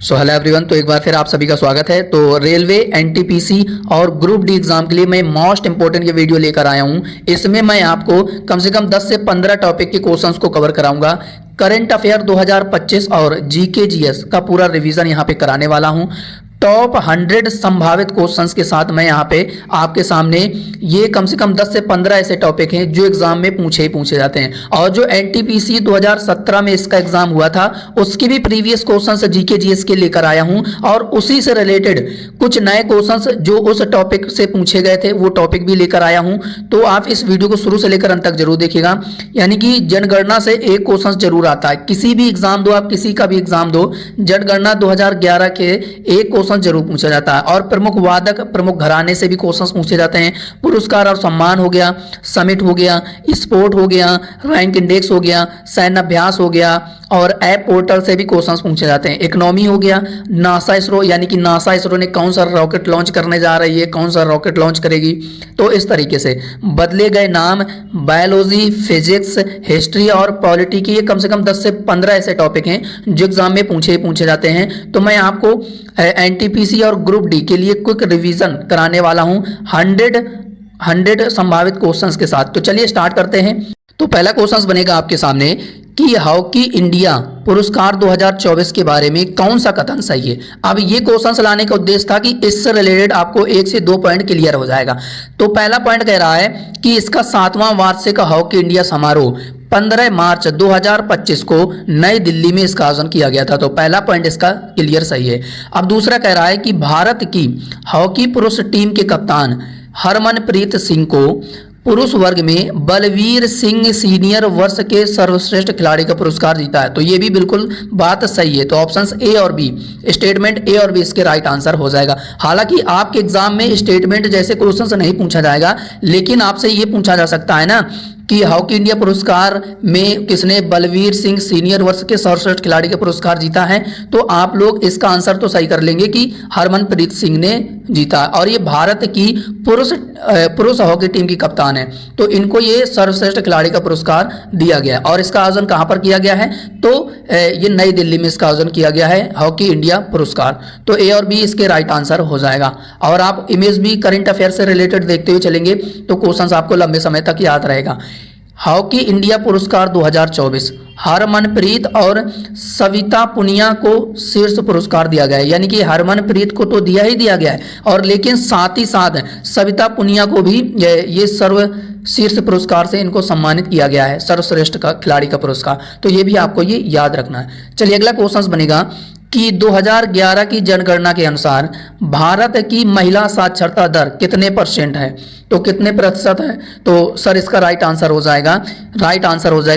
So hello everyone. तो एक बार फिर आप सभी का स्वागत है। तो रेलवे, एनटीपीसी और ग्रुप डी एग्जाम के लिए मैं मोस्ट इंपोर्टेंट ये वीडियो लेकर आया हूँ। इसमें मैं आपको कम से कम 10 से 15 टॉपिक के क्वेश्चंस को कवर कराऊंगा। करंट अफेयर 2025 और जीके जीएस का पूरा रिवीजन यहाँ पे कराने वाला हूँ। टॉप 100 संभावित क्वेश्चंस के साथ मैं यहाँ पे आपके सामने ये कम से कम 10 से 15 ऐसे टॉपिक हैं जो एग्जाम में पूछे जाते हैं। और जो एनटीपीसी 2017 में इसका एग्जाम हुआ था उसके भी प्रीवियस क्वेश्चंस जीके जीएस के लेकर आया हूँ और उसी से रिलेटेड कुछ नए क्वेश्चंस जो उस टॉपिक से पूछे गए थे वो टॉपिक भी लेकर आया हूँ। तो आप इस वीडियो को शुरू से लेकर अंत तक जरूर देखिएगा। यानी कि जनगणना से एक क्वेश्चन जरूर आता है, किसी भी एग्जाम दो, आप किसी का भी एग्जाम दो, जनगणना 2011 के एक क्वेश्चन जरूर पूछा जाता है। और प्रमुख वादक, प्रमुख घराने से भी क्वेश्चंस पूछे जाते हैं। पुरस्कार और सम्मान हो गया, समिट हो गया, स्पोर्ट हो गया, रैंक इंडेक्स हो गया, सैन्य अभ्यास हो गया और ऐप पोर्टल से भी क्वेश्चंस पूछे जाते हैं। इकोनॉमी हो गया, नासा इसरो, यानी कि नासा इसरो ने कौन सा रॉकेट लॉन्च करने जा रही है, कौन सा रॉकेट लॉन्च करेगी। तो इस तरीके से बदले गए नाम, बायोलॉजी, फिजिक्स, हिस्ट्री और पॉलिटी के ये कम से कम 10 से 15 ऐसे टॉपिक हैं जो एग्जाम में पूछे जाते हैं। तो मैं आपको एनटीपीसी और ग्रुप डी के लिए क्विक रिवीजन कराने वाला हूं 100 संभावित क्वेश्चंस के साथ। तो चलिए स्टार्ट करते हैं। तो पहला क्वेश्चन बनेगा आपके सामने कि हॉकी इंडिया पुरस्कार 2024 के बारे में कौन सा कथन सही है। अब ये क्वेश्चन लाने का उद्देश्य था कि इससे रिलेटेड आपको 1 से 2 पॉइंट क्लियर हो जाएगा। तो पहला पॉइंट कह रहा है कि इसका 7वां वार्षिक हॉकी इंडिया समारोह 15 मार्च 2025 को नई दिल्ली में इसका आयोजन किया गया था। तो पहला पॉइंट इसका क्लियर सही है। अब दूसरा कह रहा है कि भारत की हॉकी पुरुष टीम के कप्तान हरमनप्रीत सिंह को पुरुष वर्ग में बलवीर सिंह सीनियर वर्ष के सर्वश्रेष्ठ खिलाड़ी का पुरस्कार जीता है। तो ये भी बिल्कुल बात सही है। तो ऑप्शंस ए और बी, स्टेटमेंट ए और बी इसके राइट आंसर हो जाएगा। हालांकि आपके एग्जाम में स्टेटमेंट जैसे क्वेश्चंस नहीं पूछा जाएगा, लेकिन आपसे ये पूछा जा सकता है ना कि हॉकी इंडिया पुरस्कार में किसने बलवीर सिंह सीनियर वर्ष के सर्वश्रेष्ठ खिलाड़ी का पुरस्कार जीता है। तो आप लोग इसका आंसर तो सही कर लेंगे कि हरमनप्रीत सिंह ने जीता। और ये भारत की पुरुष हॉकी टीम की कप्तान है। तो इनको ये सर्वश्रेष्ठ खिलाड़ी का पुरस्कार दिया गया। और इसका आयोजन कहां पर किया गया है? तो ये नई दिल्ली में इसका आयोजन किया गया है, हॉकी इंडिया पुरस्कार। तो ए और बी इसके राइट आंसर हो जाएगा। और आप इमेज भी करंट अफेयर से रिलेटेड देखते हुए चलेंगे तो क्वेश्चन आपको लंबे समय तक याद रहेगा। हॉकी इंडिया पुरस्कार 2024 हरमनप्रीत और सविता पुनिया को शीर्ष पुरस्कार दिया गया है। यानी कि हरमनप्रीत को तो दिया ही दिया गया है, और लेकिन साथ ही साथ सविता पुनिया को भी ये सर्व शीर्ष पुरस्कार से इनको सम्मानित किया गया है, सर्वश्रेष्ठ का खिलाड़ी का पुरस्कार। तो ये भी आपको ये याद रखना है। चलिए अगला क्वेश्चन बनेगा कि 2011 की जनगणना के अनुसार भारत की महिला साक्षरता दर कितने % है। तो कितने प्रतिशत है? तो सर इसका राइट आंसर हो जाएगा,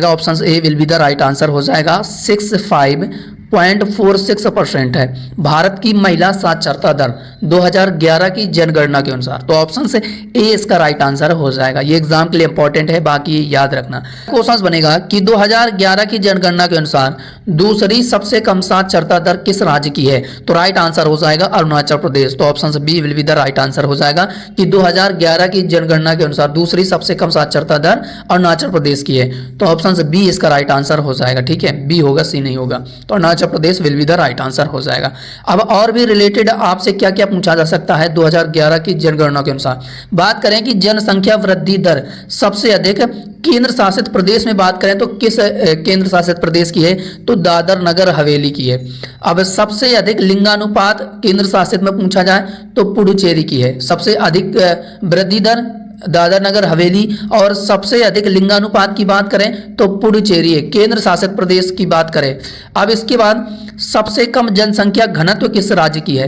option A will be the right answer हो जाएगा। 65.46% है भारत की महिला साक्षरता दर 2011 की जनगणना के अनुसार। तो ऑप्शन से ए इसका राइट आंसर हो जाएगा। ये एग्जाम के लिए इंपॉर्टेंट है, बाकी याद रखना। क्वेश्चन बनेगा कि 2011 की जनगणना के अनुसार दूसरी सबसे कम साक्षरता दर किस राज्य की है। तो राइट आंसर हो जाएगा अरुणाचल प्रदेश। तो ऑप्शन से B will be the right answer हो जाएगा कि 2011 की जनगणना के अनुसार दूसरी सबसे कम साक्षरता दर अरुणाचल प्रदेश की है। तो ऑप्शन से बी इसका राइट आंसर हो जाएगा। ठीक है, बी होगा, सी नहीं होगा। तो Arunachal Pradesh will be the right answer हो जाएगा। अब और भी रिलेटेड आपसे क्या क्या पूछा जा सकता है 2011 की जनगणना के अनुसार। बात करें कि जनसंख्या वृद्धि दर सबसे अधिक केंद्र शासित प्रदेश में बात करें तो किस केंद्र शासित प्रदेश की है। तो दादर नगर हवेली की है। अब सबसे अधिक लिंगानुपात केंद्र शासित में पूछा जाए तो पुडुचेरी की है। सबसे अधिक वृद्धि दर दादर नगर हवेली, और सबसे अधिक लिंगानुपात की बात करें तो पुडुचेरी है। केंद्र शासित प्रदेश की बात करें। अब इसके बाद सबसे कम जनसंख्या घनत्व किस राज्य की है।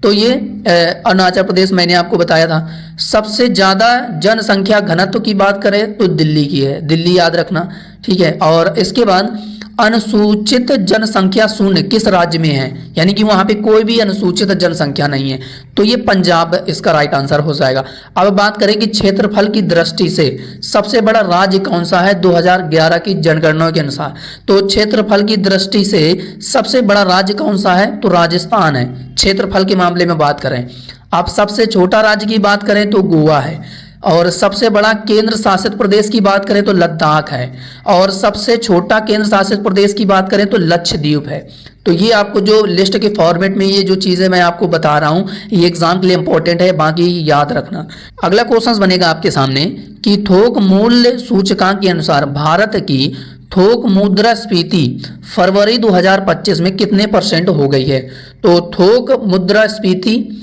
तो ये अरुणाचल प्रदेश मैंने आपको बताया था। सबसे ज्यादा जनसंख्या घनत्व की बात करें तो दिल्ली की है, दिल्ली याद रखना। ठीक है, और इसके बाद अनुसूचित जनसंख्या शून्य किस राज्य में है, यानी कि वहां पे कोई भी अनुसूचित जनसंख्या नहीं है। तो ये पंजाब इसका राइट आंसर हो जाएगा। अब बात करें कि क्षेत्रफल की दृष्टि से सबसे बड़ा राज्य कौन सा है 2011 की जनगणना के अनुसार। तो क्षेत्रफल की दृष्टि से सबसे बड़ा राज्य कौन सा है? तो राजस्थान है, क्षेत्रफल के मामले में बात करें। अब सबसे छोटा राज्य की बात करें तो गोवा है। और सबसे बड़ा केंद्र शासित प्रदेश की बात करें तो लद्दाख है, और सबसे छोटा केंद्र शासित प्रदेश की बात करें तो लक्षद्वीप है। तो ये आपको जो लिस्ट के फॉर्मेट में ये जो चीज़ें मैं आपको बता रहा हूँ ये एग्जाम के लिए इंपॉर्टेंट है, बाकी याद रखना। अगला क्वेश्चन बनेगा आपके सामने कि थोक मूल्य सूचकांक के अनुसार भारत की थोक मुद्रास्फीति फरवरी 2025 में कितने % हो गई है। तो थोक मुद्रास्फीति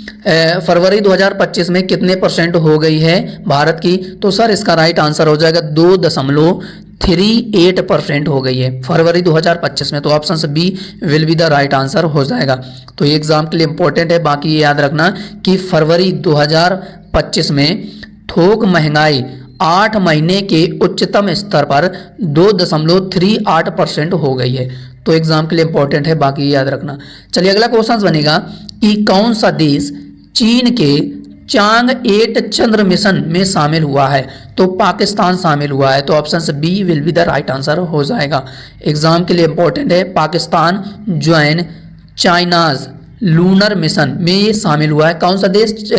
फरवरी 2025 में कितने % हो गई है भारत की। तो सर इसका राइट आंसर हो जाएगा 2.38% हो गई है फरवरी 2025 में। तो option B will be the right answer हो जाएगा। तो ये एग्जाम के लिए इंपॉर्टेंट है, बाकी ये याद रखना कि फरवरी 2025 में थोक महंगाई 8 महीने के उच्चतम स्तर पर 2.38% हो गई है। तो एग्जाम के लिए इंपॉर्टेंट है, बाकी याद रखना। चलिए अगला क्वेश्चन बनेगा कि कौन सा देश चीन के चांग 8 चंद्र मिशन में शामिल हुआ है। तो पाकिस्तान शामिल हुआ है। तो option B will be the right answer हो जाएगा। एग्जाम के लिए इंपॉर्टेंट है, Pakistan join China's lunar mission में ये शामिल हुआ है। कौन सा देश?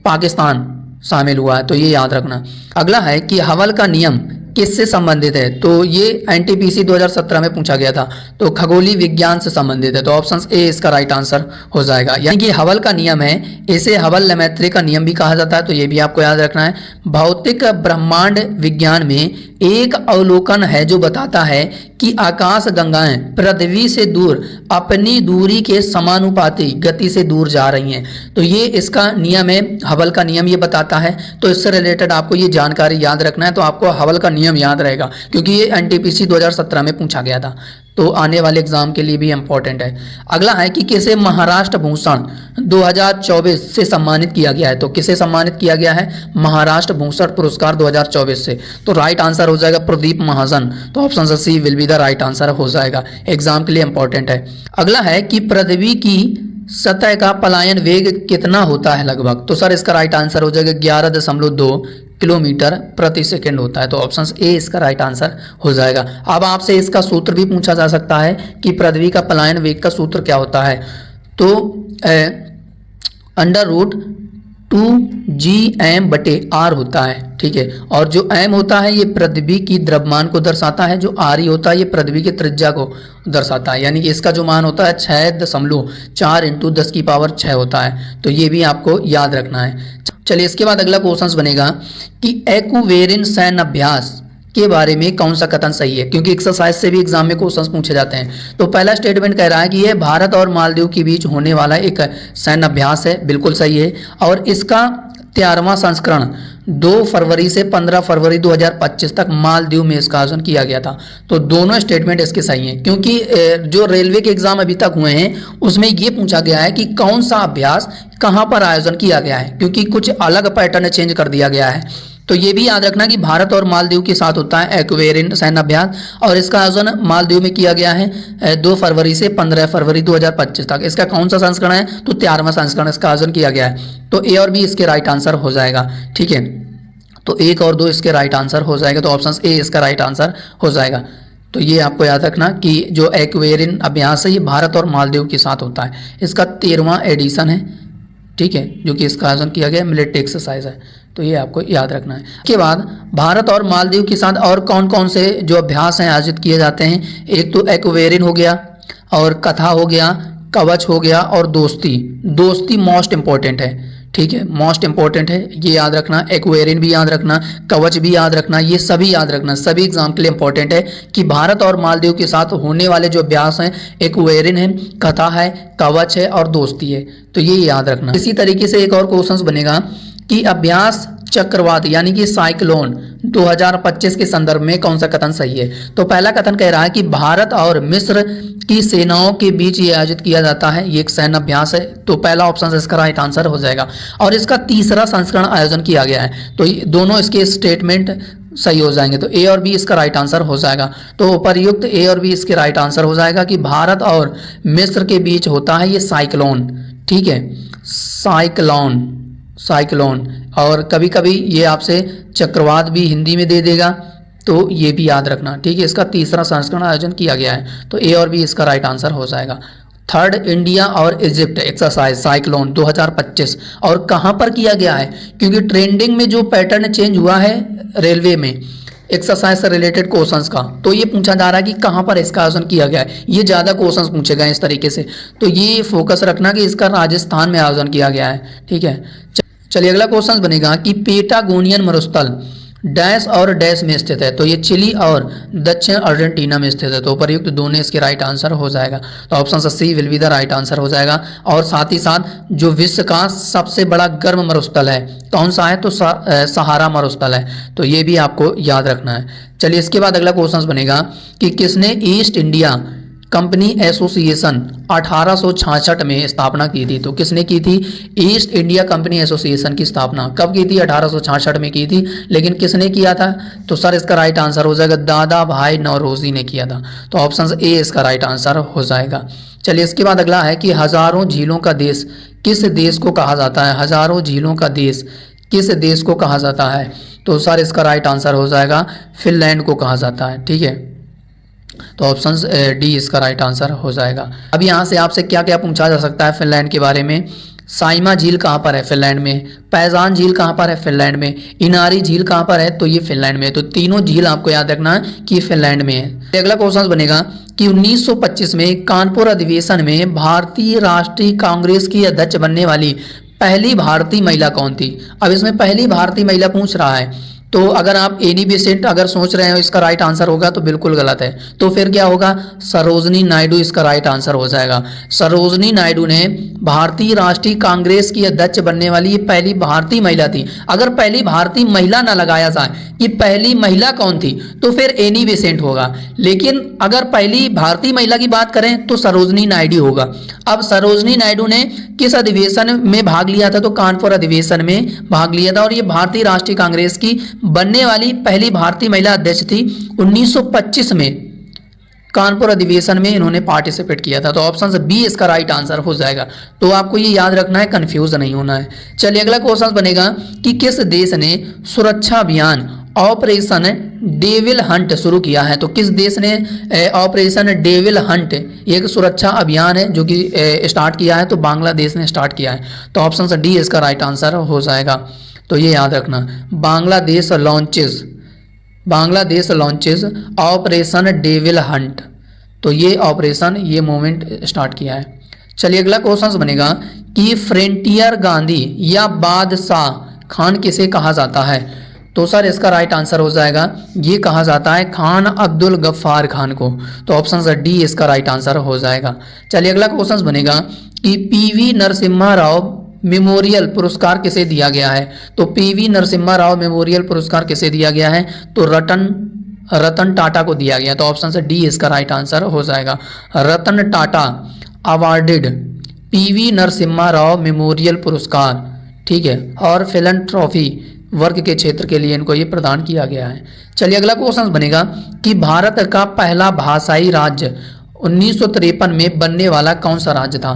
पाकिस्तान शामिल हुआ है। तो ये याद रखना। अगला है कि हवल का नियम किससे संबंधित है। तो ये एनटीपीसी 2017 में पूछा गया था। तो खगोलीय विज्ञान से संबंधित है। तो ऑप्शन ए इसका राइट आंसर हो जाएगा। यानी कि हवल का नियम है, इसे हवल लेमैत्रे का नियम भी कहा जाता है। तो ये भी आपको याद रखना है। भौतिक ब्रह्मांड विज्ञान में एक अवलोकन है जो बताता है कि आकाश गंगाएं पृथ्वी से दूर अपनी दूरी के समानुपाती गति से दूर जा रही हैं। तो ये इसका नियम है, हवल का नियम ये बताता है। तो इससे रिलेटेड आपको ये जानकारी याद रखना है। तो आपको हवल का नियम याद रहेगा क्योंकि ये एनटीपीसी 2017 में पूछा गया था। तो आने वाले एग्जाम के लिए भी इंपॉर्टेंट है। अगला है कि किसे महाराष्ट्र भूषण 2024 से सम्मानित किया गया है। तो किसे सम्मानित किया गया है? महाराष्ट्र भूषण पुरस्कार 2024 से। तो राइट आंसर हो जाएगा प्रदीप महाजन। तो option C will be the right answer हो जाएगा। एग्जाम के लिए इंपॉर्टेंट है। अगला है कि पृथ्वी की सतह का पलायन वेग कितना होता है लगभग। तो सर इसका राइट आंसर हो जाएगा 11.2 किलोमीटर प्रति सेकंड होता है। तो ऑप्शन ए इसका राइट आंसर हो जाएगा। अब आपसे इसका सूत्र भी पूछा जा सकता है कि पृथ्वी का पलायन वेग का सूत्र क्या होता है। तो √2gm/r होता है, ठीक है। और जो m होता है ये पृथ्वी की द्रव्यमान को दर्शाता है, जो r होता है ये पृथ्वी की त्रिज्या को दर्शाता है। यानी कि इसका जो मान होता है 6.4 × 10⁶ होता है। तो ये भी आपको याद रखना है। चलिए इसके बाद अगला क्वेश्चन बनेगा कि एक्वेरिन सैन्य अभ्यास के बारे में कौन सा कथन सही है, क्योंकि एक्सरसाइज से भी एग्जाम में क्वेश्चन पूछे जाते हैं। तो पहला स्टेटमेंट कह रहा है कि यह भारत और मालदीव के बीच होने वाला एक सैन्य अभ्यास है, बिल्कुल सही है। और इसका 13वां संस्करण 2 फरवरी से 15 फरवरी 2025 तक मालदीव में इसका आयोजन किया गया था। तो दोनों स्टेटमेंट इसके सही हैं, क्योंकि जो रेलवे के एग्जाम अभी तक हुए हैं उसमें ये पूछा गया है कि कौन सा अभ्यास कहाँ पर आयोजन किया गया है, क्योंकि कुछ अलग पैटर्न चेंज कर दिया गया है। तो ये भी याद रखना कि भारत और मालदीव के साथ होता है एक्वेरिन सैन्य अभ्यास, और इसका आयोजन मालदीव में किया गया है 2 फरवरी से 15 फरवरी 2025 तक। इसका कौन सा संस्करण है? तो 13वां संस्करण इसका आयोजन किया गया है। तो ए और बी इसके राइट आंसर हो जाएगा, ठीक है। तो 1 और 2 इसके राइट आंसर हो जाएगा। तो ऑप्शन ए इसका राइट आंसर हो जाएगा। तो ये आपको याद रखना कि जो एक्वेरिन अभ्यास है ये भारत और मालदीव के साथ होता है। इसका 13वां एडिशन है, ठीक है, जो कि इसका आयोजन किया गया मिलिट्री एक्सरसाइज है। तो ये आपको याद रखना है। इसके बाद भारत और मालदीव के साथ और कौन कौन से जो अभ्यास हैं आयोजित किए जाते हैं। एक तो एक्वेरिन हो गया, और कथा हो गया, कवच हो गया, और दोस्ती मोस्ट इंपॉर्टेंट है, ठीक है, मोस्ट इंपॉर्टेंट है, ये याद रखना। एक्वेरिन भी याद रखना, कवच भी याद रखना, ये सभी याद रखना। सभी एग्जाम के लिए इंपॉर्टेंट है कि भारत और मालदीव के साथ होने वाले जो अभ्यास हैं एक्वेरिन है, कथा है, कवच है और दोस्ती है। तो ये याद रखना। इसी तरीके से एक और क्वेश्चन बनेगा कि अभ्यास चक्रवात यानी कि साइक्लोन 2025 के संदर्भ में कौन सा कथन सही है। तो पहला कथन कह रहा है कि भारत और मिस्र की सेनाओं के बीच ये आयोजित किया जाता है, ये एक सैन्य अभ्यास है। तो पहला ऑप्शन इसका राइट आंसर हो जाएगा। और इसका 3रा संस्करण आयोजन किया गया है। तो दोनों इसके स्टेटमेंट सही हो जाएंगे। तो ए और बी इसका राइट आंसर हो जाएगा। तो उपर्युक्त ए और बी इसके राइट आंसर हो जाएगा कि भारत और मिस्र के बीच होता है ये साइक्लोन, ठीक है, साइक्लोन। और कभी कभी ये आपसे चक्रवात भी हिंदी में दे देगा, तो ये भी याद रखना, ठीक है। इसका 3रा संस्करण आयोजन किया गया है। तो ए और बी इसका राइट आंसर हो जाएगा। थर्ड, इंडिया और इजिप्ट एक्सरसाइज साइक्लोन 2025 और कहाँ पर किया गया है, क्योंकि ट्रेंडिंग में जो पैटर्न चेंज हुआ है रेलवे में एक्सरसाइज से रिलेटेड क्वेश्चंस का, तो ये पूछा जा रहा है कि कहाँ पर इसका आयोजन किया गया है। ये ज़्यादा क्वेश्चंस पूछे गए इस तरीके से, तो ये फोकस रखना कि इसका राजस्थान में आयोजन किया गया है। ठीक है, चलिए अगला क्वेश्चन बनेगा कि पेटागोनियन मरुस्थल डैश और डैश में स्थित है। तो ये चिली और दक्षिण अर्जेंटीना में स्थित है। तो उपर्युक्त दोनों इसके राइट आंसर हो जाएगा। तो option C will be the right answer हो जाएगा। और साथ ही साथ जो विश्व का सबसे बड़ा गर्म मरुस्थल है कौन सा है, तो सहारा मरुस्थल है। तो ये भी आपको याद रखना है। चलिए इसके बाद अगला क्वेश्चन बनेगा कि किसने ईस्ट इंडिया कंपनी एसोसिएशन 1866 में स्थापना की थी। तो किसने की थी ईस्ट इंडिया कंपनी एसोसिएशन की स्थापना, कब की थी, 1866 में की थी। लेकिन किसने किया था, तो सर इसका राइट आंसर हो जाएगा दादा भाई नौरोजी ने किया था। तो ऑप्शन ए इसका राइट आंसर हो जाएगा। चलिए इसके बाद अगला है कि हजारों झीलों का देश किस देश को कहा जाता है। हजारों झीलों का देश किस देश को कहा जाता है, तो सर इसका राइट आंसर हो जाएगा फिनलैंड को कहा जाता है। ठीक है, तो ऑप्शन डी इसका राइट आंसर हो जाएगा। अब यहाँ से आपसे क्या क्या पूछा जा सकता है फिनलैंड के बारे में। साइमा झील कहाँ पर है, फिनलैंड में। पैजान झील कहाँ पर है, फिनलैंड में। इनारी झील कहाँ पर है, तो ये फिनलैंड में है। तो तीनों झील आपको याद रखना है कि फिनलैंड में है। अगला क्वेश्चन बनेगा कि 1925 में कानपुर अधिवेशन में भारतीय राष्ट्रीय कांग्रेस की अध्यक्ष बनने वाली पहली भारतीय महिला कौन थी। अब इसमें पहली भारतीय महिला पूछ रहा है, तो अगर आप एनी बेसेंट अगर सोच रहे हो इसका राइट आंसर होगा तो बिल्कुल गलत है। तो फिर क्या होगा, सरोजनी नायडू इसका राइट आंसर हो जाएगा। सरोजनी नायडू ने भारतीय राष्ट्रीय कांग्रेस की अध्यक्ष बनने वाली ये पहली भारतीय महिला थी। अगर पहली भारतीय महिला ना लगाया जाए कि पहली महिला कौन थी, तो फिर एनी बेसेंट होगा। लेकिन अगर पहली भारतीय महिला की बात करें तो सरोजनी नायडू होगा। अब सरोजनी नायडू ने किस अधिवेशन में भाग लिया था, तो कानपुर अधिवेशन में भाग लिया था। और ये भारतीय राष्ट्रीय कांग्रेस की बनने वाली पहली भारतीय महिला अध्यक्ष थी। 1925 में कानपुर अधिवेशन में इन्होंने पार्टिसिपेट किया था। तो ऑप्शन बी इसका राइट आंसर हो जाएगा। तो आपको ये याद रखना है, कंफ्यूज नहीं होना है। चलिए अगला क्वेश्चन बनेगा कि किस देश ने सुरक्षा अभियान ऑपरेशन डेविल हंट शुरू किया है। तो किस देश ने ऑपरेशन डेविल हंट एक सुरक्षा अभियान है जो कि स्टार्ट किया है, तो बांग्लादेश ने स्टार्ट किया है। तो ऑप्शन डी इसका राइट आंसर हो जाएगा। तो ये याद रखना, Bangladesh launches operation devil Hunt. तो ये ऑपरेशन ये मूवमेंट स्टार्ट किया है। चलिए अगला क्वेश्चन बनेगा कि फ्रंटियर गांधी या बादशाह खान किसे कहा जाता है। तो सर इसका राइट आंसर हो जाएगा, ये कहा जाता है खान अब्दुल गफ्फार खान को। तो ऑप्शन डी इसका राइट आंसर हो जाएगा। चलिए अगला क्वेश्चन बनेगा कि पीवी नरसिम्हा राव मेमोरियल पुरस्कार किसे दिया गया है। तो पीवी नरसिम्हा राव मेमोरियल पुरस्कार किसे दिया गया है, तो रतन टाटा को दिया गया। तो ऑप्शन डी इसका राइट आंसर हो जाएगा। Ratan Tata awarded PV Narasimha Rao memorial पुरस्कार, ठीक है, और फिलैंथ्रोपी वर्ग के क्षेत्र के लिए इनको ये प्रदान किया गया है। चलिए अगला क्वेश्चन बनेगा कि भारत का पहला भाषाई राज्य 1953 में बनने वाला कौन सा राज्य था।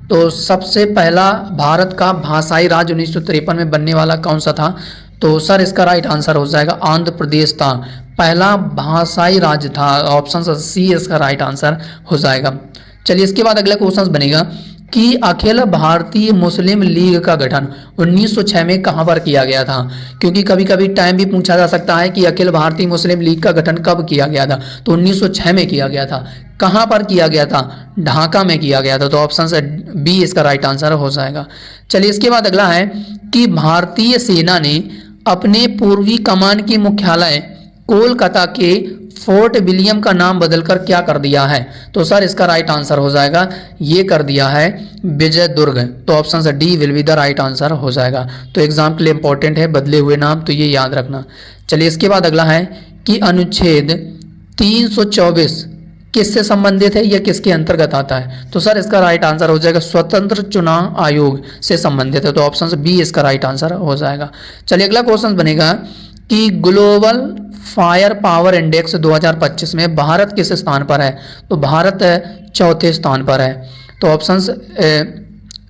तो सबसे पहला भारत का भाषाई राज्य 1953 में बनने वाला कौन सा था, तो सर इसका राइट आंसर हो जाएगा आंध्र प्रदेश था, पहला भाषाई राज्य था। ऑप्शन सी इसका राइट आंसर हो जाएगा। चलिए इसके बाद अगला क्वेश्चन बनेगा कि अखिल भारतीय मुस्लिम लीग का गठन 1906 में कहां पर किया गया था। क्योंकि कभी कभी टाइम भी पूछा जा सकता है कि अखिल भारतीय मुस्लिम लीग का गठन कब किया गया था। तो 1906 में किया गया था। कहां पर किया गया था, ढाका में किया गया था। तो ऑप्शन बी इसका राइट आंसर हो जाएगा। चलिए इसके बाद अगला है कि भारतीय सेना ने अपने पूर्वी कमान की मुख्यालय कोलकाता के फोर्ट विलियम का नाम बदलकर क्या कर दिया है। तो सर इसका राइट आंसर हो जाएगा, ये कर दिया है विजय दुर्ग। तो option D will be the right answer हो जाएगा। तो एग्जाम के लिए इंपॉर्टेंट है बदले हुए नाम, तो ये याद रखना। चलिए इसके बाद अगला है कि अनुच्छेद 324 किससे संबंधित है या किसके अंतर्गत आता है। तो सर इसका राइट आंसर हो जाएगा स्वतंत्र चुनाव आयोग से संबंधित है। तो ऑप्शन बी इसका राइट आंसर हो जाएगा। चलिए अगला क्वेश्चन बनेगा कि ग्लोबल फायर पावर इंडेक्स 2025 में भारत किस स्थान पर है। तो भारत चौथे स्थान पर है। तो ऑप्शन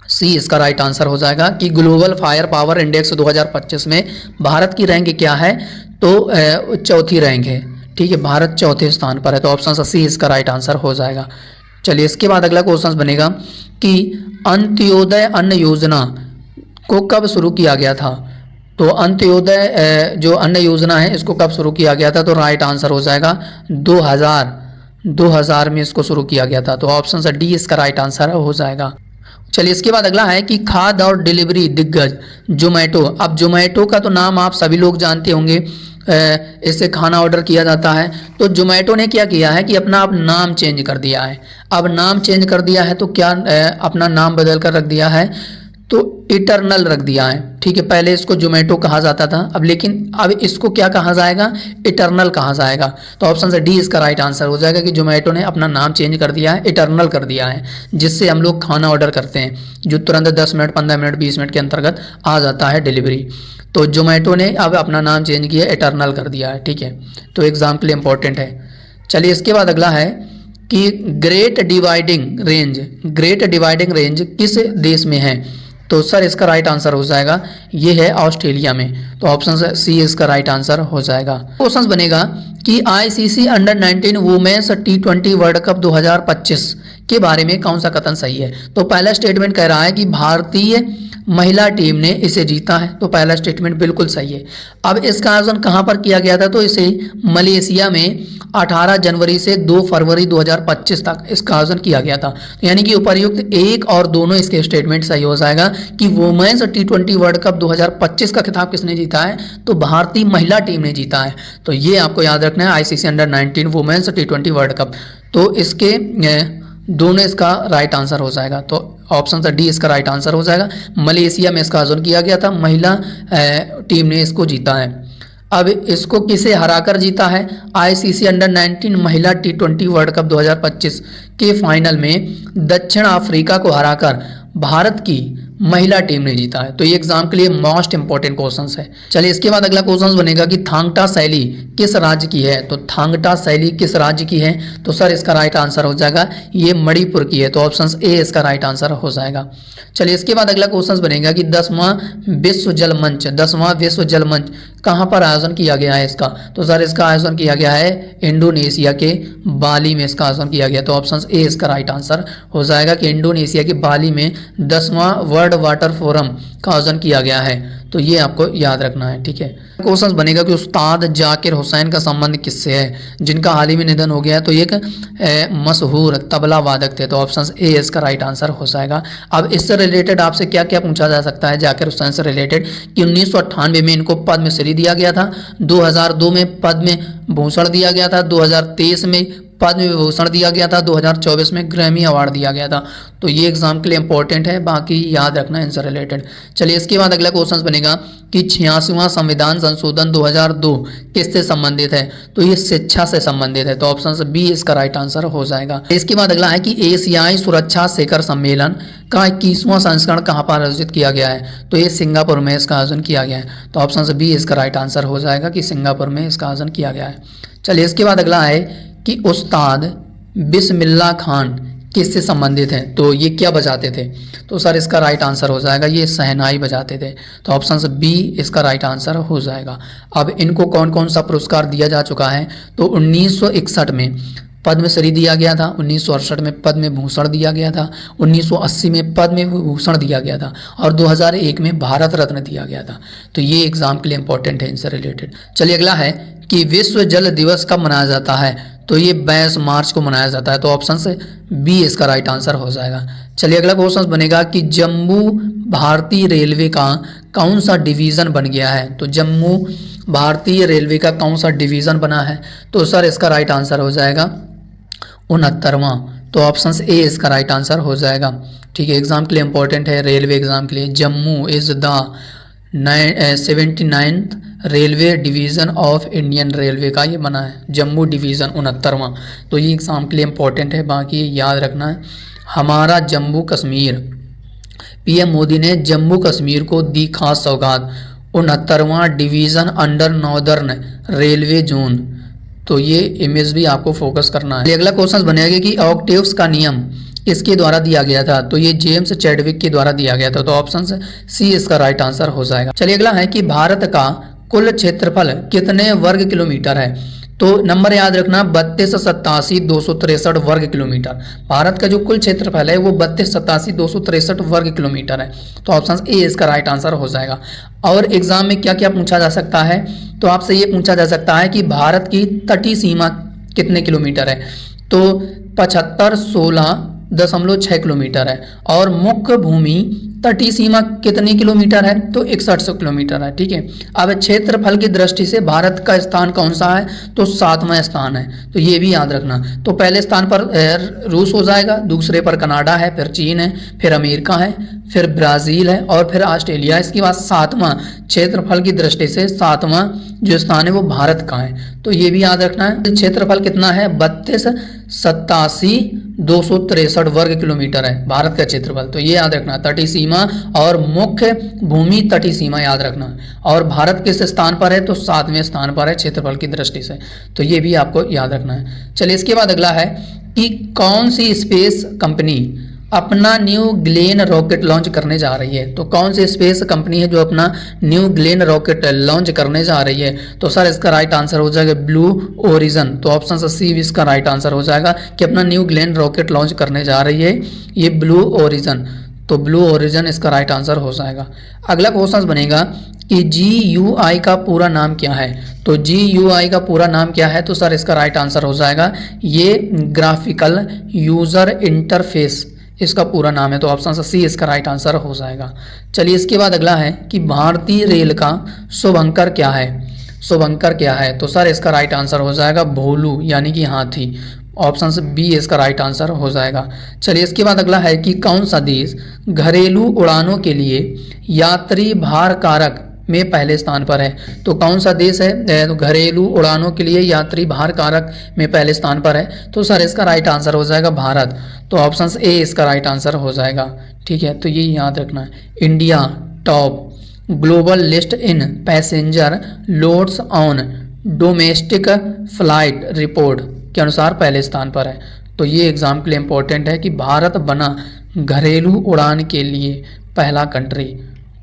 सी इसका राइट आंसर हो जाएगा कि ग्लोबल फायर पावर इंडेक्स 2025 में भारत की रैंक क्या है, तो चौथी रैंक है। ठीक है, भारत चौथे स्थान पर है। तो ऑप्शन सी इसका राइट आंसर हो जाएगा। चलिए इसके बाद अगला क्वेश्चन बनेगा कि अंत्योदय अन्न योजना को कब शुरू किया गया था। तो अंत्योदय जो अन्न योजना है इसको कब शुरू किया गया था, तो राइट आंसर हो जाएगा 2000 में इसको शुरू किया गया था। तो ऑप्शन से डी इसका राइट आंसर हो जाएगा। चलिए इसके बाद अगला है कि खाद्य और डिलीवरी दिग्गज जोमेटो। अब जोमेटो का तो नाम आप सभी लोग जानते होंगे, इससे खाना ऑर्डर किया जाता है। तो जोमेटो ने क्या किया है कि अपना अब नाम चेंज कर दिया है। अब नाम चेंज कर दिया है तो क्या अपना नाम बदल कर रख दिया है, तो इटरनल रख दिया है। ठीक है, पहले इसको जोमेटो कहा जाता था, अब इसको क्या कहा जाएगा, इटरनल कहा जाएगा। तो ऑप्शन से डी इसका राइट आंसर हो जाएगा कि जोमेटो ने अपना नाम चेंज कर दिया है, इटरनल कर दिया है, जिससे हम लोग खाना ऑर्डर करते हैं जो तुरंत 10 मिनट 15 मिनट 20 मिनट के अंतर्गत आ जाता है डिलीवरी। तो जोमेटो ने अब अपना नाम चेंज किया, इटरनल कर दिया है। ठीक है, तो एग्जाम के लिए इंपॉर्टेंट है। चलिए इसके बाद अगला है कि ग्रेट डिवाइडिंग रेंज किस देश में है। तो सर इसका राइट आंसर हो जाएगा, ये है ऑस्ट्रेलिया में। तो ऑप्शन सी इसका राइट आंसर हो जाएगा। क्वेश्चन बनेगा कि ICC under 19 women's T20 world cup 2025 के बारे में कौन सा कथन सही है। तो पहला स्टेटमेंट कह रहा है कि भारतीय महिला टीम ने इसे जीता है, तो पहला स्टेटमेंट बिल्कुल सही है। अब इसका आयोजन कहाँ पर किया गया था, तो इसे मलेशिया में 18 जनवरी से 2 फरवरी 2025 तक इसका आयोजन किया गया था। यानी कि उपर्युक्त एक और दोनों इसके स्टेटमेंट सही हो जाएगा कि वुमेन्स T20 वर्ल्ड कप 2025 का खिताब किसने जीता है, तो भारतीय महिला टीम ने जीता है। तो ये आपको याद रखना है, ICC under 19 women's T20 world cup. तो इसके दोनों इसका राइट आंसर हो जाएगा। तो ऑप्शन से डी इसका राइट आंसर हो जाएगा। मलेशिया में इसका आयोजन किया गया था, महिला टीम ने इसको जीता है। अब इसको किसे हराकर जीता है, आईसीसी अंडर 19 महिला T20 वर्ल्ड कप 2025 के फाइनल में दक्षिण अफ्रीका को हराकर भारत की महिला टीम ने जीता है। तो ये एग्जाम के लिए मोस्ट इंपॉर्टेंट क्वेश्चन है। चलिए इसके बाद अगला क्वेश्चन बनेगा कि थांगटा शैली किस राज्य की है। तो थांगटा शैली किस राज्य की है, तो सर इसका राइट आंसर हो जाएगा, ये मणिपुर की है। तो ऑप्शन ए इसका राइट आंसर हो जाएगा। चलिए इसके बाद अगला क्वेश्चन बनेगा कि 10वां विश्व जल मंच कहाँ पर आयोजन किया गया है इसका। तो सर इसका आयोजन किया गया है इंडोनेशिया के बाली में इसका आयोजन किया गया। तो ऑप्शन ए इसका राइट आंसर हो जाएगा कि इंडोनेशिया के बाली में 10वां वर्ल्ड वाटर फोरम का आयोजन किया गया है। तो ये आपको याद रखना है। ठीक है, क्वेश्चन बनेगा कि उस्ताद जाकिर हुसैन का संबंध किससे है, जिनका हाल ही में निधन हो गया है। तो एक मशहूर तबला वादक थे। तो ऑप्शन ए इसका राइट आंसर हो जाएगा। अब इससे रिलेटेड आपसे क्या क्या पूछा जा सकता है जाकिर हुसैन से रिलेटेड, कि 1998 में इनको पद्मश्री दिया गया था, 2002 में पद्म भूषण दिया गया था, 2023 में पद्म विभूषण दिया गया था, 2024 में ग्रैमी अवार्ड दिया गया था। तो ये एग्जाम के लिए इंपॉर्टेंट है, बाकी याद रखना है इनसे रिलेटेड। चलिए इसके बाद अगला क्वेश्चन बनेगा कि 86वां संविधान संशोधन 2002 किससे संबंधित है। तो ये शिक्षा से संबंधित है। तो ऑप्शन बी इसका राइट आंसर हो जाएगा। इसके बाद अगला है कि एशियाई सुरक्षा शिखर सम्मेलन का 21वां संस्करण कहाँ पर आयोजित किया गया है। तो ये सिंगापुर में इसका आयोजन किया गया है। तो ऑप्शन बी इसका राइट आंसर हो जाएगा कि सिंगापुर में इसका आयोजन किया गया है। चलिए इसके बाद अगला है कि उस्ताद बिस्मिल्लाह खान किससे संबंधित हैं। तो ये क्या बजाते थे। तो सर इसका राइट आंसर हो जाएगा, ये शहनाई बजाते थे। तो ऑप्शन बी इसका राइट आंसर हो जाएगा। अब इनको कौन कौन सा पुरस्कार दिया जा चुका है। तो 1961 में पद्मश्री दिया गया था, 1968 में पद्म भूषण दिया गया था, 1980 में पद्म विभूषण दिया गया था और 2001 में भारत रत्न दिया गया था। तो ये एग्जाम के लिए इंपॉर्टेंट है इनसे रिलेटेड। चलिए अगला है कि विश्व जल दिवस कब मनाया जाता है। तो ये 22 मार्च को मनाया जाता है। तो ऑप्शन से बी इसका राइट आंसर हो जाएगा। चलिए अगला क्वेश्चन बनेगा कि जम्मू भारतीय रेलवे का कौन सा डिवीज़न बन गया है। तो जम्मू भारतीय रेलवे का कौन सा डिवीज़न बना है। तो सर इसका राइट आंसर हो जाएगा 69वां। तो ऑप्शन ए इसका राइट आंसर हो जाएगा। ठीक है, एग्जाम के लिए इंपॉर्टेंट है, रेलवे एग्जाम के लिए। Jammu is the 79th railway division of Indian railway का ये बना है, जम्मू डिवीज़न 69वां। तो ये एग्जाम के लिए इंपॉर्टेंट है, बाकी याद रखना है। हमारा जम्मू कश्मीर, पीएम मोदी ने जम्मू कश्मीर को दी खास सौगात, 69वां division under northern railway zone. तो ये इमेज भी आपको फोकस करना है। अगला क्वेश्चन बनेगा कि ऑक्टेव्स का नियम किसके द्वारा दिया गया था। तो ये जेम्स चैडविक के द्वारा दिया गया था। तो ऑप्शन सी इसका राइट आंसर हो जाएगा। चलिए अगला है कि भारत का कुल क्षेत्रफल कितने वर्ग किलोमीटर है। तो नंबर याद रखना 3287,263 वर्ग किलोमीटर। भारत का जो कुल क्षेत्रफल है वो 3287,263 वर्ग किलोमीटर है। तो ऑप्शन ए इसका राइट आंसर हो जाएगा। और एग्जाम में क्या क्या पूछा जा सकता है, तो आपसे ये पूछा जा सकता है कि भारत की तटीय सीमा कितने किलोमीटर है, तो 7516.6 किलोमीटर है। और मुख्य भूमि तटीय सीमा कितनी किलोमीटर है, तो 6100 किलोमीटर है। ठीक है, अब क्षेत्रफल की दृष्टि से भारत का स्थान कौन सा है, तो 7वां स्थान है। तो ये भी याद रखना। तो पहले स्थान पर रूस हो जाएगा, दूसरे पर कनाडा है, फिर चीन है, फिर अमेरिका है, फिर ब्राज़ील है और फिर ऑस्ट्रेलिया। इसके बाद 7वां क्षेत्रफल की दृष्टि से 7वां जो स्थान है वो भारत का है। तो ये भी याद रखना है। क्षेत्रफल कितना है, 3287,263 वर्ग किलोमीटर है भारत का क्षेत्रफल। तो ये याद रखना, तटीय सीमा और मुख्य भूमि तटीय सीमा याद रखना। और भारत किस स्थान पर है, तो 7वें स्थान पर है क्षेत्रफल की दृष्टि से। तो ये भी आपको याद रखना है। चलिए इसके बाद अगला है कि कौन सी स्पेस कंपनी अपना न्यू ग्लेन रॉकेट लॉन्च करने जा रही है। तो कौन सी स्पेस कंपनी है जो अपना न्यू ग्लेन रॉकेट लॉन्च करने जा रही है, तो सर इसका राइट आंसर हो जाएगा ब्लू ओरिजन। तो ऑप्शन सी भी इसका राइट आंसर हो जाएगा कि अपना न्यू ग्लेन रॉकेट लॉन्च करने जा रही है ये ब्लू ओरिजन। तो ब्लू ओरिजन इसका राइट आंसर हो जाएगा। अगला क्वेश्चन बनेगा कि GUI का पूरा नाम क्या है। तो GUI का पूरा नाम क्या है, तो सर इसका राइट आंसर हो जाएगा ये ग्राफिकल यूजर इंटरफेस इसका पूरा नाम है। तो ऑप्शन सी इसका राइट आंसर हो जाएगा। चलिए इसके बाद अगला है कि भारतीय रेल का शुभंकर क्या है। शुभंकर क्या है, तो सर इसका राइट आंसर हो जाएगा भोलू यानी कि हाथी। ऑप्शन बी इसका राइट आंसर हो जाएगा। चलिए इसके बाद अगला है कि कौन सा देश घरेलू उड़ानों के लिए यात्री भार कारक में पहले स्थान पर है। तो कौन सा देश है तो घरेलू उड़ानों के लिए यात्री भार कारक में पहले स्थान पर है, तो सर इसका राइट आंसर हो जाएगा भारत। तो ऑप्शन ए इसका राइट आंसर हो जाएगा। ठीक है, तो ये याद रखना है। India top global list in passenger loads on domestic flight report के अनुसार पहले स्थान पर है। तो ये एग्जाम के लिए इम्पोर्टेंट है कि भारत बना घरेलू उड़ान के लिए पहला कंट्री।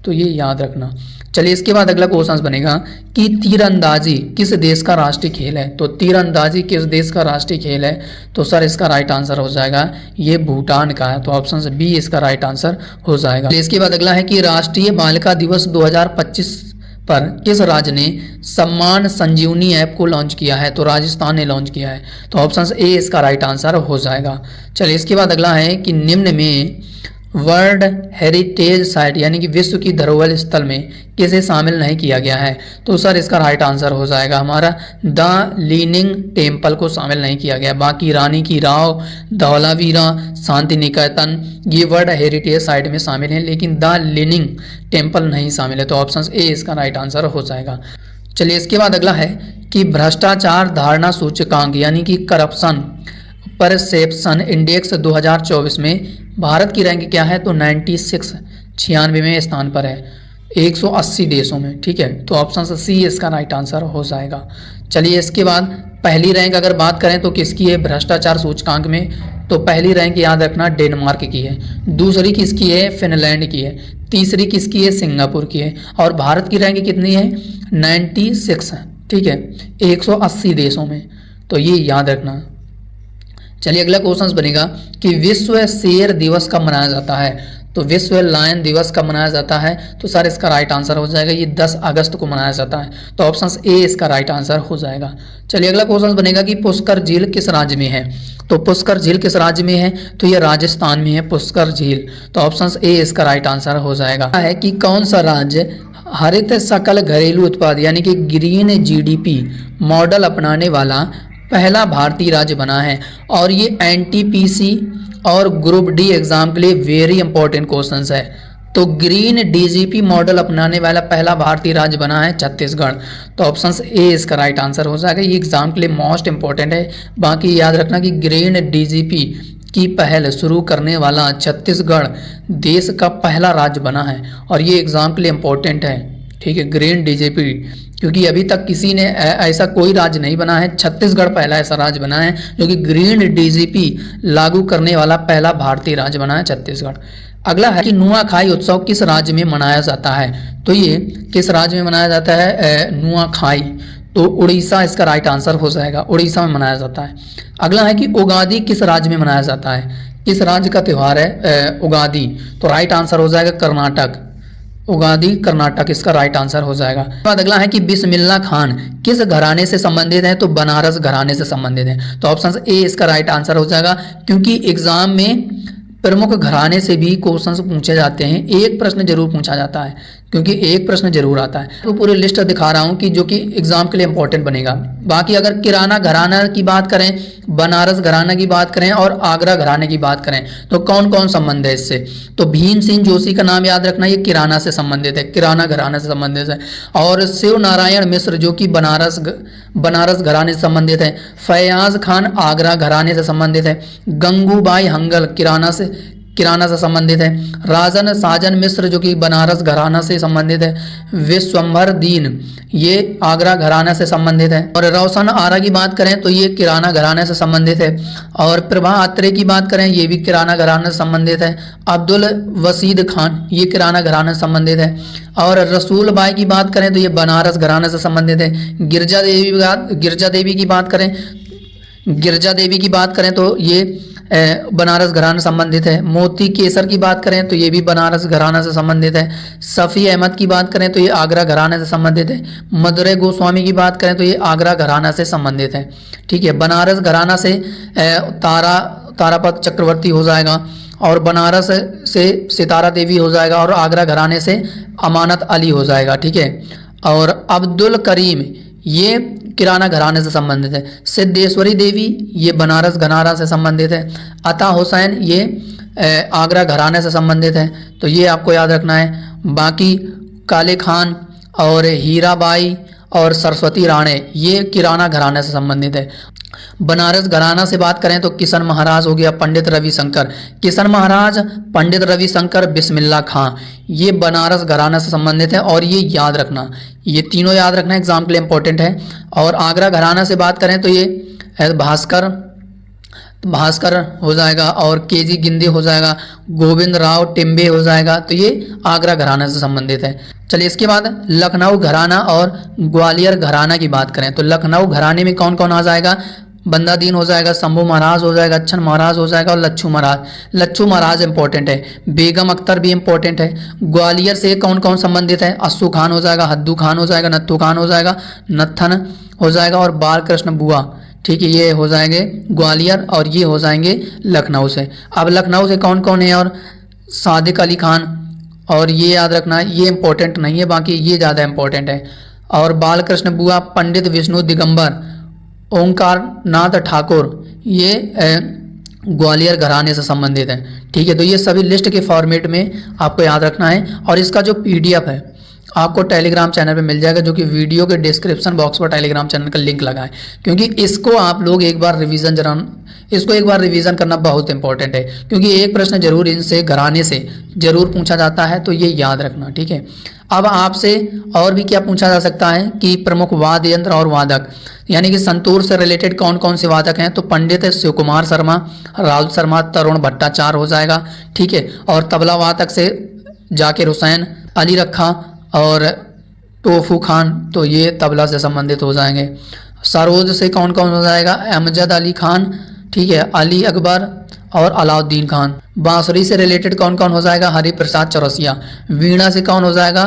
तो ये याद रखना। चलिए इसके बाद अगला क्वेश्चन बनेगा कि तीरंदाजी किस देश का राष्ट्रीय खेल है। तो तीरंदाजी किस देश का राष्ट्रीय खेल है, तो सर इसका राइट आंसर हो जाएगा ये भूटान का है। तो ऑप्शन बी इसका राइट आंसर हो जाएगा। इसके बाद अगला है कि राष्ट्रीय बालिका दिवस 2025 पर किस राज्य ने सम्मान संजीवनी ऐप को लॉन्च किया है। तो राजस्थान ने लॉन्च किया है। तो ऑप्शन ए इसका राइट आंसर हो जाएगा। चलिए इसके बाद अगला है कि निम्न में वर्ल्ड हेरिटेज साइट यानी कि विश्व की धरोहर स्थल में किसे शामिल नहीं किया गया है। तो सर इसका राइट आंसर हो जाएगा हमारा द लीनिंग टेम्पल को शामिल नहीं किया गया। बाकी रानी की राव, धौलावीरा, शांति निकेतन ये वर्ल्ड हेरिटेज साइट में शामिल हैं, लेकिन द लीनिंग टेम्पल नहीं शामिल है। तो ऑप्शन ए इसका राइट आंसर हो जाएगा। चलिए इसके बाद अगला है कि भ्रष्टाचार धारणा सूचकांक यानी कि करप्शन परसेप्शन इंडेक्स 2024 में भारत की रैंक क्या है, तो 96वें स्थान पर है 180 देशों में। ठीक है, तो ऑप्शन सी इसका राइट आंसर हो जाएगा। चलिए इसके बाद पहली रैंक अगर बात करें तो किसकी है भ्रष्टाचार सूचकांक में, तो पहली रैंक याद रखना डेनमार्क की है, दूसरी किसकी है फिनलैंड की है, तीसरी किसकी है सिंगापुर की है, और भारत की रैंक कितनी है 96 है। ठीक है, 180 देशों में। तो ये याद रखना। चलिए अगला क्वेश्चन बनेगा कि विश्व शेर दिवस कब मनाया जाता है। तो विश्व लायन दिवस कब मनाया जाता है, तो सर इसका राइट आंसर हो जाएगा ये 10 अगस्त को मनाया जाता है। तो ऑप्शन ए इसका राइट आंसर हो जाएगा। चलिए अगला क्वेश्चन बनेगा कि पुष्कर झील किस राज्य में है। तो पुष्कर झील किस राज्य में है, तो ये राजस्थान में है पुष्कर झील। तो ऑप्शन ए इसका राइट आंसर हो जाएगा। है कि कौन सा राज्य हरित सकल घरेलू उत्पाद यानी कि ग्रीन GDP मॉडल अपनाने वाला पहला भारतीय राज्य बना है। और ये NTPC और ग्रुप डी एग्जाम के लिए वेरी इंपॉर्टेंट क्वेश्चंस है। तो ग्रीन DGP मॉडल अपनाने वाला पहला भारतीय राज्य बना है छत्तीसगढ़। तो ऑप्शन ए इसका राइट आंसर हो जाएगा। ये एग्जाम के लिए मोस्ट इंपॉर्टेंट है। बाकी याद रखना कि ग्रीन DGP की पहल शुरू करने वाला छत्तीसगढ़ देश का पहला राज्य बना है और ये एग्जाम के लिए इंपॉर्टेंट है। ठीक है, ग्रीन DGP, क्योंकि अभी तक किसी ने ऐसा कोई राज्य नहीं बना है, छत्तीसगढ़ पहला ऐसा राज्य बना है जो कि ग्रीन DGP लागू करने वाला पहला भारतीय राज्य बना है छत्तीसगढ़। अगला है कि नुआखाई उत्सव किस राज्य में मनाया जाता है। तो ये किस राज्य में मनाया जाता है नुआखाई, तो उड़ीसा इसका राइट आंसर हो जाएगा, उड़ीसा में मनाया जाता है। अगला है कि उगादि किस राज्य में मनाया जाता है, किस राज्य का त्यौहार है उगादि, तो राइट आंसर हो जाएगा कर्नाटक, उगादि कर्नाटक इसका राइट आंसर हो जाएगा। बाद अगला है कि बिस्मिल्लाह खान किस घराने से संबंधित है, तो बनारस घराने से संबंधित है, तो ऑप्शन ए इसका राइट आंसर हो जाएगा। क्योंकि एग्जाम में प्रमुख घराने से भी क्वेश्चंस पूछे जाते हैं, एक प्रश्न जरूर पूछा जाता है, क्योंकि एक प्रश्न जरूर आता है। तो पूरी लिस्ट दिखा रहा हूं कि जो कि एग्जाम के लिए इंपॉर्टेंट बनेगा। बाकी अगर किराना घराना की बात करें, बनारस घराना की बात करें और आगरा घराने की बात करें, तो कौन कौन संबंध है इससे, तो भीम सिंह जोशी का नाम याद रखना, ये किराना से संबंधित है, किराना घराना से संबंधित है। और शिव नारायण मिश्र जो कि बनारस घराने से संबंधित है। फैयाज खान आगरा घराने से संबंधित है। गंगूबाई हंगल किराना से संबंधित है। राजन साजन मिश्र जो कि बनारस घराना से संबंधित है। विश्वंभर दीन ये आगरा घराना से संबंधित है। और रोशन आरा की बात करें तो ये किराना घराने से संबंधित है। और प्रभा अत्रे की बात करें ये भी किराना घराना से संबंधित है। अब्दुल वसीद खान ये किराना घराना से संबंधित है। और रसूल बाई की बात करें तो ये बनारस घराने से संबंधित है। गिरजा देवी की बात करें तो ये बनारस घराना से संबंधित है। मोती केसर की बात करें तो ये भी बनारस घराना से संबंधित है। सफ़ी अहमद की बात करें तो ये आगरा घराने से संबंधित है। मदुरै गोस्वामी की बात करें तो ये आगरा घराना से संबंधित है। ठीक है, बनारस घराना से तारापत चक्रवर्ती हो जाएगा, और बनारस से सितारा देवी हो जाएगा, और आगरा घराने से अमानत अली हो जाएगा। ठीक है, और अब्दुल करीम ये किराना घराने से संबंधित है। सिद्धेश्वरी देवी ये बनारस घराना से संबंधित है। अता हुसैन ये आगरा घराने से संबंधित है, तो ये आपको याद रखना है। बाकी काले खान और हीराबाई और सरस्वती राणे ये किराना घराने से संबंधित है। बनारस घराना से बात करें तो किशन महाराज हो गया, पंडित रविशंकर, किशन महाराज, पंडित रविशंकर, बिस्मिल्लाह खां ये बनारस घराना से संबंधित है, और ये याद रखना, ये तीनों याद रखना एग्जाम के लिए इंपॉर्टेंट है। और आगरा घराना से बात करें तो ये भास्कर हो जाएगा, और केजी गिंदे हो जाएगा, गोविंद राव टिम्बे हो जाएगा, तो ये आगरा घराना से संबंधित है। चलिए इसके बाद लखनऊ घराना और ग्वालियर घराना की बात करें तो लखनऊ घराने में कौन कौन आ जाएगा, बंदा दीन हो जाएगा, शंभू महाराज हो जाएगा, अच्छन महाराज हो जाएगा, और लच्छू महाराज इंपॉर्टेंट है। बेगम अख्तर भी इंपॉर्टेंट है। ग्वालियर से कौन कौन संबंधित है, अस्सू खान हो जाएगा, हद्दू खान हो जाएगा, नत्थू खान हो जाएगा, नत्थन हो जाएगा, और बालकृष्ण बुआ। ठीक है, ये हो जाएंगे ग्वालियर, और ये हो जाएंगे लखनऊ से। अब लखनऊ से कौन कौन है, और सादिक अली खान, और ये याद रखना ये इंपॉर्टेंट नहीं है, बाकी ये ज़्यादा इंपॉर्टेंट है। और बालकृष्ण बुआ, पंडित विष्णु दिगंबर, ओंकार नाथ ठाकुर ये ग्वालियर घराने से संबंधित है। ठीक है, तो ये सभी लिस्ट के फॉर्मेट में आपको याद रखना है। और इसका जो पीडीएफ है आपको टेलीग्राम चैनल पे मिल जाएगा, जो कि वीडियो के डिस्क्रिप्शन बॉक्स पर टेलीग्राम चैनल का लिंक लगा है, क्योंकि इसको आप लोग एक बार रिवीजन करना बहुत इंपॉर्टेंट है, क्योंकि एक प्रश्न जरूर इनसे घराने से जरूर पूछा जाता है, तो ये याद रखना। ठीक है, अब आपसे और भी क्या पूछा जा सकता है कि प्रमुख वाद्य यंत्र और वादक, यानी कि संतूर से रिलेटेड कौन कौन से वादक हैं, तो पंडित शिव कुमार शर्मा, राहुल शर्मा, तरुण भट्टाचार्य हो जाएगा। ठीक है, और तबला वादक से जाकिर हुसैन, अली रखा और टोफू खान, तो ये तबला से संबंधित हो जाएंगे। सरोद से कौन कौन हो जाएगा, अमजद अली खान, ठीक है, अली अकबर और अलाउद्दीन खान। बांसुरी से रिलेटेड कौन कौन हो जाएगा, हरिप्रसाद चौरसिया। वीणा से कौन हो जाएगा,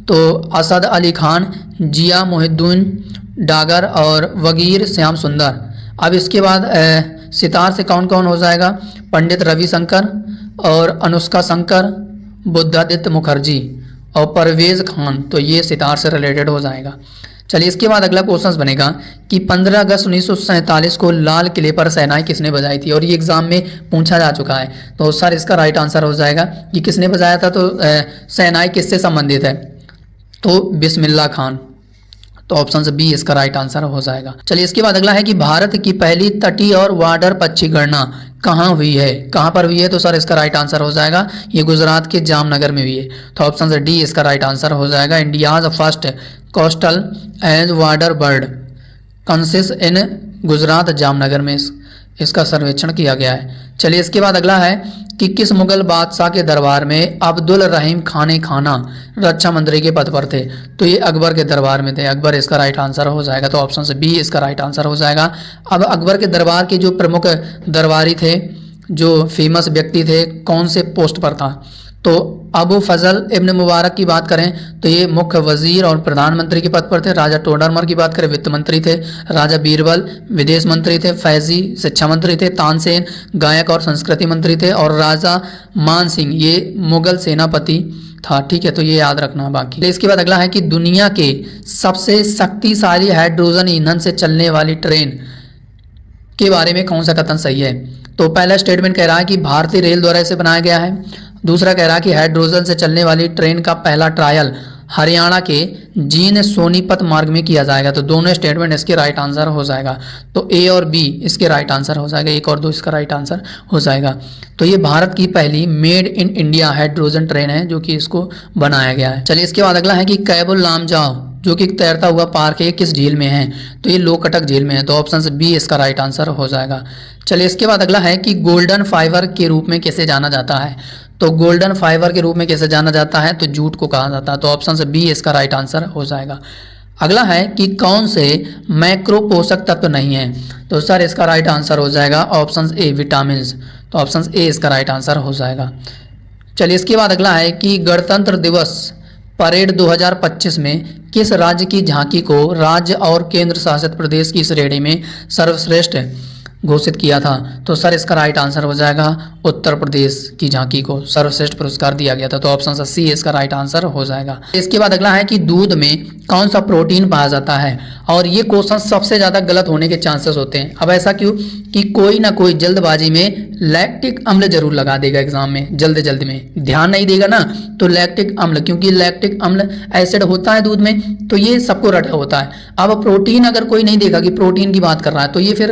तो असद अली खान, जिया मोहिद्दीन डागर और वगीर श्याम सुंदर। अब इसके बाद सितार से कौन कौन हो जाएगा, पंडित रविशंकर और अनुष्का शंकर, बुद्धादित्य मुखर्जी और परवेज खान, तो ये सितार से रिलेटेड हो जाएगा। चलिए इसके बाद अगला क्वेश्चन बनेगा कि 15 अगस्त 1947 को लाल किले पर शहनाई किसने बजाई थी, और ये एग्जाम में पूछा जा चुका है, तो सर इसका राइट आंसर हो जाएगा कि किसने बजाया था, तो शहनाई किससे संबंधित है, तो बिस्मिल्लाह खान, तो ऑप्शन बी इसका राइट आंसर हो जाएगा। चलिए इसके बाद अगला है कि भारत की पहली तटीय और वाटर पक्षी गणना कहाँ हुई है, कहाँ पर हुई है, तो सर इसका राइट आंसर हो जाएगा ये गुजरात के जामनगर में हुई है, तो ऑप्शन डी इसका राइट आंसर हो जाएगा। India's first coastal and water bird consist in Gujarat Jamnagar में इसका सर्वेक्षण किया गया है। चलिए इसके बाद अगला है कि किस मुगल बादशाह के दरबार में अब्दुल रहीम खान खाना रक्षा मंत्री के पद पर थे। तो ये अकबर के दरबार में थे। अकबर इसका राइट आंसर हो जाएगा। तो ऑप्शन से बी इसका राइट आंसर हो जाएगा। अब अकबर के दरबार के जो प्रमुख दरबारी थे, जो फेमस व्यक्ति थे, कौन से पोस्ट पर था। तो अबू फजल इब्न मुबारक की बात करें तो ये मुख्य वजीर और प्रधानमंत्री के पद पर थे। राजा टोडरमल की बात करें वित्त मंत्री थे। राजा बीरबल विदेश मंत्री थे। फैजी शिक्षा मंत्री थे। तानसेन गायक और संस्कृति मंत्री थे। और राजा मान सिंह ये मुगल सेनापति था। ठीक है, तो ये याद रखना बाकी। तो इसके बाद अगला है कि दुनिया के सबसे शक्तिशाली हाइड्रोजन ईंधन से चलने वाली ट्रेन के बारे में कौन सा कथन सही है। तो पहला स्टेटमेंट कह रहा है कि भारतीय रेल द्वारा इसे बनाया गया है। दूसरा कह रहा है कि हाइड्रोजन से चलने वाली ट्रेन का पहला ट्रायल हरियाणा के जींद सोनीपत मार्ग में किया जाएगा। तो दोनों स्टेटमेंट इसके राइट आंसर हो जाएगा। तो ए और बी इसके राइट आंसर हो जाएगा। 1 और 2 इसका राइट आंसर हो जाएगा। तो ये भारत की पहली made in India hydrogen train है जो कि इसको बनाया गया है। चलिए इसके बाद अगला है कि कैबुल लामजाओ जो कि तैरता हुआ पार्क है किस झील में है। तो ये लोकटक झील में है। तो ऑप्शन से बी इसका राइट आंसर हो जाएगा। चलिए इसके बाद अगला है कि गोल्डन फाइबर के रूप में कैसे जाना जाता है। तो गोल्डन फाइबर के रूप में कैसे जाना जाता है, तो जूट को कहा जाता है। तो ऑप्शन से बी इसका राइट आंसर हो जाएगा। अगला है कि कौन से मैक्रो पोषक तत्व नहीं है। तो सर इसका राइट आंसर हो जाएगा ऑप्शन ए विटामिन। तो ऑप्शन ए इसका राइट आंसर हो जाएगा। चलिए इसके बाद अगला है कि गणतंत्र दिवस परेड 2025 में किस राज्य की झांकी को राज्य और केंद्र शासित प्रदेश की श्रेणी में सर्वश्रेष्ठ घोषित किया था। तो सर इसका राइट आंसर हो जाएगा उत्तर प्रदेश की झांकी को सर्वश्रेष्ठ पुरस्कार दिया गया था। तो ऑप्शन सी इसका राइट आंसर हो जाएगा। इसके बाद अगला है कि दूध में कौन सा प्रोटीन पाया जाता है। और ये क्वेश्चन सबसे ज़्यादा गलत होने के चांसेस होते हैं। अब ऐसा क्यों कि कोई ना कोई जल्दबाजी में लैक्टिक अम्ल जरूर लगा देगा एग्जाम में, जल्दी में ध्यान नहीं देगा ना। तो लैक्टिक अम्ल, क्योंकि लैक्टिक अम्ल एसिड होता है दूध में, तो ये सबको रटा होता है। अब प्रोटीन अगर कोई नहीं देखा कि प्रोटीन की बात कर रहा है तो ये फिर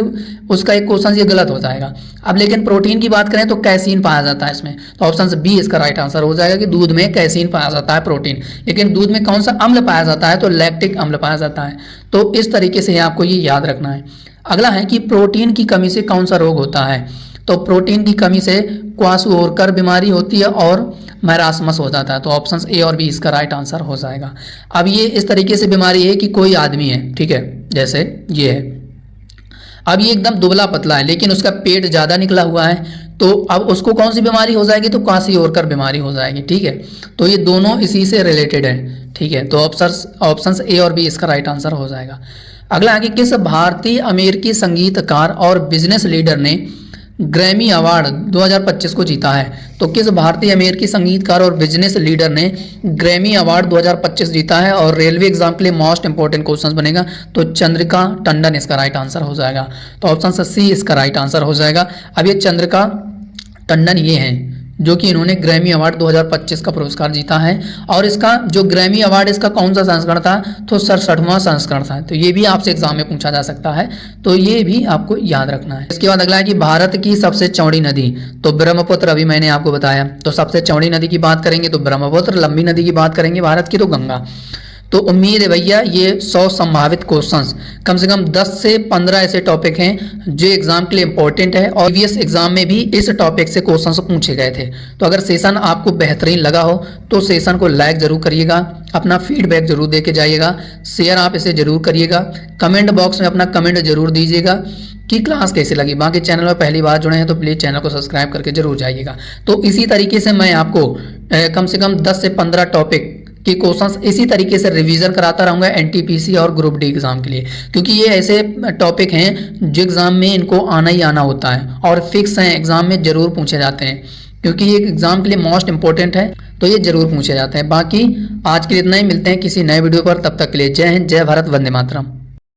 उसका एक क्वेश्चन ये गलत हो जाएगा। अब लेकिन प्रोटीन की बात करें तो कैसीन पाया जाता है इसमें। तो ऑप्शन बी इसका राइट आंसर हो जाएगा कि दूध में कैसीन पाया जाता है प्रोटीन। लेकिन दूध में कौन सा अम्ल पाया जाता है, तो लैक्टिक अम्ल पाया जाता है। तो इस तरीके से आपको ये याद रखना है। अगला है कि प्रोटीन की कमी से कौन सा रोग होता है। तो प्रोटीन की कमी से क्वाशोओरकर बीमारी होती है और मैरास्मस हो जाता है। तो ऑप्शन ए और बी इसका राइट आंसर हो जाएगा। अब ये इस तरीके से बीमारी है कि कोई आदमी है, ठीक है, जैसे ये है, अब ये एकदम दुबला पतला है लेकिन उसका पेट ज़्यादा निकला हुआ है, तो अब उसको कौन सी बीमारी हो जाएगी, तो क्वाशोओरकर बीमारी हो जाएगी। ठीक है, तो ये दोनों इसी से रिलेटेड है। ठीक है, तो ऑप्शन ए और बी इसका राइट आंसर हो जाएगा। अगला है कि किस भारतीय अमेरिकी संगीतकार और बिजनेस लीडर ने ग्रैमी अवार्ड 2025 को जीता है। तो किस भारतीय अमेरिकी संगीतकार और बिजनेस लीडर ने ग्रैमी अवार्ड 2025 जीता है। और रेलवे एग्जाम के लिए मोस्ट इंपॉर्टेंट क्वेश्चन बनेगा। तो चंद्रिका टंडन इसका राइट आंसर हो जाएगा। तो ऑप्शन सी इसका राइट आंसर हो जाएगा। अब ये चंद्रिका टंडन ये हैं जो कि इन्होंने ग्रैमी अवार्ड 2025 का पुरस्कार जीता है। और इसका जो ग्रैमी अवार्ड इसका कौन सा संस्करण था, तो 67वां संस्करण था। तो ये भी आपसे एग्जाम में पूछा जा सकता है, तो ये भी आपको याद रखना है। इसके बाद अगला है कि भारत की सबसे चौड़ी नदी। तो ब्रह्मपुत्र अभी मैंने आपको बताया। तो सबसे चौड़ी नदी की बात करेंगे तो ब्रह्मपुत्र, लंबी नदी की बात करेंगे भारत की तो गंगा। तो उम्मीद है भैया ये 100 संभावित क्वेश्चंस, कम से कम 10 से 15 ऐसे टॉपिक हैं जो एग्जाम के लिए इंपॉर्टेंट है। और प्रीवियस एग्जाम में भी इस टॉपिक से क्वेश्चंस पूछे गए थे। तो अगर सेशन आपको बेहतरीन लगा हो तो सेशन को लाइक जरूर करिएगा, अपना फीडबैक जरूर दे के जाइएगा, शेयर आप इसे जरूर करिएगा, कमेंट बॉक्स में अपना कमेंट जरूर दीजिएगा कि क्लास कैसी लगी। बाकी चैनल में पहली बार जुड़े हैं तो प्लीज़ चैनल को सब्सक्राइब करके जरूर जाइएगा। तो इसी तरीके से मैं आपको कम से कम 10 से 15 टॉपिक कि क्वेश्चंस इसी तरीके से रिवीजन कराता रहूँगा एनटीपीसी और ग्रुप डी एग्जाम के लिए, क्योंकि ये ऐसे टॉपिक हैं जो एग्जाम में इनको आना ही आना होता है और फिक्स हैं, एग्जाम में जरूर पूछे जाते हैं, क्योंकि ये एग्जाम के लिए मोस्ट इंपॉर्टेंट है, तो ये जरूर पूछे जाते हैं। बाकी आज के लिए इतना ही, मिलते हैं किसी नए वीडियो पर, तब तक के लिए जय हिंद, जय भारत, वंदे मातरम।